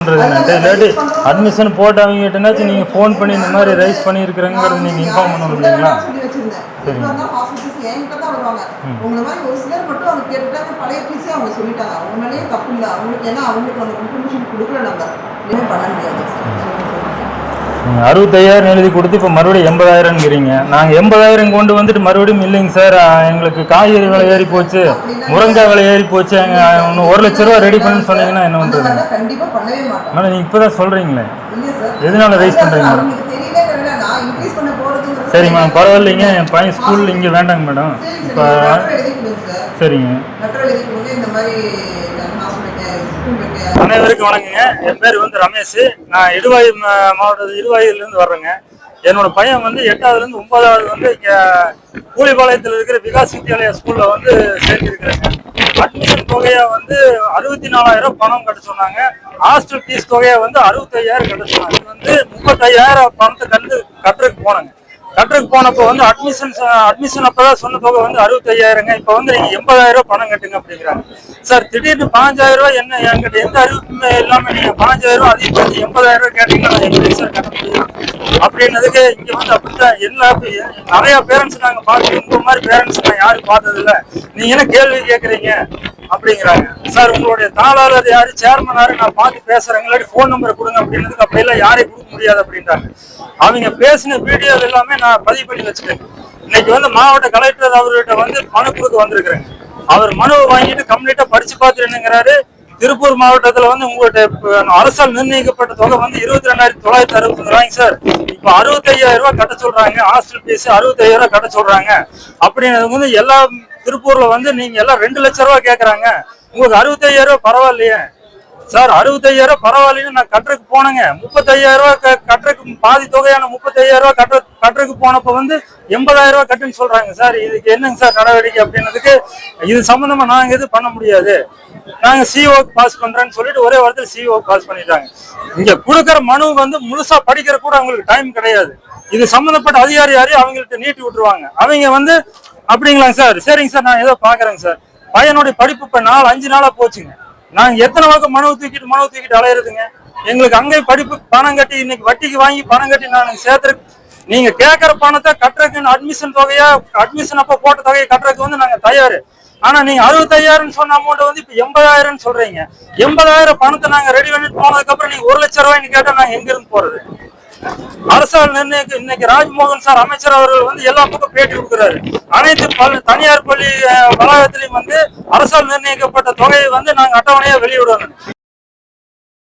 இல்லாட்டி அட்மிஷன் போட்டவங்ககிட்டனாச்சும் நீங்கள் ஃபோன் பண்ணி இந்த மாதிரி ரைஸ் பண்ணியிருக்கிறேங்கிறது நீங்கள் இன்ஃபார்ம் பண்ணணும் இல்லைங்களா? சரிங்க. உங்களை மாதிரி ஒரு சிலர் மட்டும் அவங்க கேட்டுட்டாங்க, பழைய ஃபீஸே அவங்க சொல்லிட்டாங்க. அவங்க மேலேயே தப்பு இல்லை அவங்களுக்கு, ஏன்னா அவங்களுக்கு நம்ம இன்ஃபர்மேஷன் கொடுக்கல, நம்ம இன்னும் பண்ண முடியாது. 65,000 எழுதி கொடுத்து இப்போ மறுபடியும் 80,000ங்கிறீங்க. நாங்கள் 80,000 கொண்டு வந்துட்டு மறுபடியும் இல்லைங்க சார், எங்களுக்கு காய்கறி விலை ஏறி போச்சு, முருங்காய் விலை ஏறி போச்சு, இன்னும் 1 லட்ச ரூபா ரெடி பண்ணுன்னு சொன்னீங்கன்னா என்ன பண்ணுறது? கண்டிப்பாக பண்ணவே மாட்டோம். ஆனால் நீங்கள் இப்போ தான் சொல்கிறீங்களே, இல்லை சார், எதனால ரைஸ் பண்ணுறீங்க? நான் இன்க்ரீஸ் பண்ண போகிறது. சரிங்க மேடம், பரவாயில்லைங்க. என் பையன் ஸ்கூல் இங்கே வேண்டாங்க மேடம். இப்போ சரிங்க. இந்த மாதிரி அனைவருக்கும் வணக்கங்க. என் பேர் வந்து ரமேஷ். நான் இடுவாயு மாவட்டத்தில் இடுவாயிலிருந்து வர்றேங்க. என்னோட பையன் வந்து 8ஆவதுலேருந்து 9ஆவது வந்து இங்கே கூலிபாளையத்தில் இருக்கிற விகாஸ் வித்யாலயா ஸ்கூலில் வந்து சேர்ந்துருக்கிறேங்க. அட்மிஷன் தொகையை வந்து 64,000 பணம் கட்ட சொன்னாங்க. ஹாஸ்டல் ஃபீஸ் தொகையை வந்து 65,000 கட்ட சொன்னாங்க. இது வந்து 35,000 பணத்தை கட்டுறதுக்கு போனாங்க. கட்டுறதுக்கு போனப்போ வந்து அட்மிஷன் அப்பதான் சொன்ன தொகை வந்து 65,000ங்க. இப்போ வந்து நீங்க 80,000 பணம் கட்டுங்க அப்படிங்கிறாங்க. சார் திடீர்னு 5,000 என்ன என்கிட்ட எந்த அறிவிப்புமே இல்லாம நீங்க 5,000 அதிகம் வந்து 80,000 கேட்டீங்கன்னா எப்படி சார் கட்ட முடியும் அப்படின்னதுக்கு இங்க வந்து அப்படித்தான் நிறைய பேரண்ட்ஸ் நாங்க பார்த்து இந்த மாதிரி பேரண்ட்ஸ் நான் யாரும் பார்த்தது இல்லை, நீங்க என்ன கேள்வி கேட்கறீங்க அப்படிங்கிறாங்க. சார் உங்களுடைய தாளாளர் யாரு, சேர்மன் யாரு, நான் பார்த்து பேசுறேன், இல்லாட்டி போன் நம்பரை கொடுங்க அப்படின்னதுக்கு அப்படியெல்லாம் யாரையும் கொடுக்க முடியாது அப்படின்றாங்க. அவங்க பேசின வீடியோ எல்லாமே நான் பதிவு பண்ணி வச்சுட்டேன். இன்னைக்கு வந்து மாவட்ட கலெக்டர் அவர்கிட்ட வந்து மனு கொடுக்க வந்திருக்கிறேன். அவர் மனுவை வாங்கிட்டு கம்ப்ளீட்டா படிச்சு பார்த்துட்டு என்னங்கிறாரு, திருப்பூர் மாவட்டத்துல வந்து உங்கள்கிட்ட அரசால் நிர்ணயிக்கப்பட்ட தொகை வந்து 22,965 ரூபாய்ங்க சார். இப்ப 65,000 கட்ட சொல்றாங்க, ஹாஸ்டல் ஃபீஸ் 65,000 கட்ட சொல்றாங்க அப்படின்னு வந்து எல்லா திருப்பூர்ல வந்து நீங்க எல்லாம் 2 லட்சம் ரூபாய் கேட்கறாங்க, உங்களுக்கு 65,000 பரவாயில்லையே சார். 65,000 பரவாயில்லைன்னு நான் கட்டுறதுக்கு போனேங்க. 35,000 கட்டுறதுக்கு பாதி தொகையான 35,000 கட்டுறதுக்கு போனப்ப வந்து 80,000 கட்டுன்னு சொல்றாங்க சார். இதுக்கு என்னங்க சார் நடவடிக்கை அப்படின்னதுக்கு, இது சம்பந்தமா நாங்க எதுவும் பண்ண முடியாது, நாங்க சிஓக்கு பாஸ் பண்றேன்னு சொல்லிட்டு ஒரே வாரத்தில் சிஓக்கு பாஸ் பண்ணிட்டாங்க. இங்க கொடுக்குற மனு வந்து முழுசா படிக்கிற கூட அவங்களுக்கு டைம் கிடையாது. இது சம்பந்தப்பட்ட அதிகாரி யாரையும் அவங்கள்ட்ட நீட்டி விட்டுருவாங்க. அவங்க வந்து அப்படிங்களாங்க சார், சரிங்க சார் நான் ஏதோ பாக்குறேங்க சார். பையனுடைய படிப்பு இப்ப 5 நாளா போச்சுங்க. நாங்க எத்தனை வகை மனு தூக்கிட்டு அலையிறதுங்க. எங்களுக்கு அங்கே படிப்பு பணம் கட்டி இன்னைக்கு வட்டிக்கு வாங்கி பணம் கட்டி நான் சேர்த்துருக்கு. நீங்க கேட்கற பணத்தை கட்டுறதுக்கு அட்மிஷன் தொகையா, அட்மிஷன் அப்ப போட்ட தொகையை கட்டுறதுக்கு வந்து நாங்க தயாரு. ஆனா நீங்க 65,000 சொன்ன அமௌண்ட் வந்து இப்ப 80,000 சொல்றீங்க. 80,000 பணத்தை நாங்க ரெடி பண்ணிட்டு போனதுக்கு அப்புறம் நீங்க 1 லட்சம் ரூபாய்ன்னு கேட்டா நாங்க எங்க இருந்து போறது? அரசால் நிர்ணயிக்க இன்னைக்கு ராஜ்மோகன் சார் அமைச்சர் அவர்கள் வந்து எல்லா பக்கம் பேட்டி கொடுக்குறாரு. அனைத்து தனியார் பள்ளி வளாகத்திலையும் வந்து அரசால் நிர்ணயிக்கப்பட்ட தொகையை வந்து நாங்க அட்டவணையா வெளியிடணும்.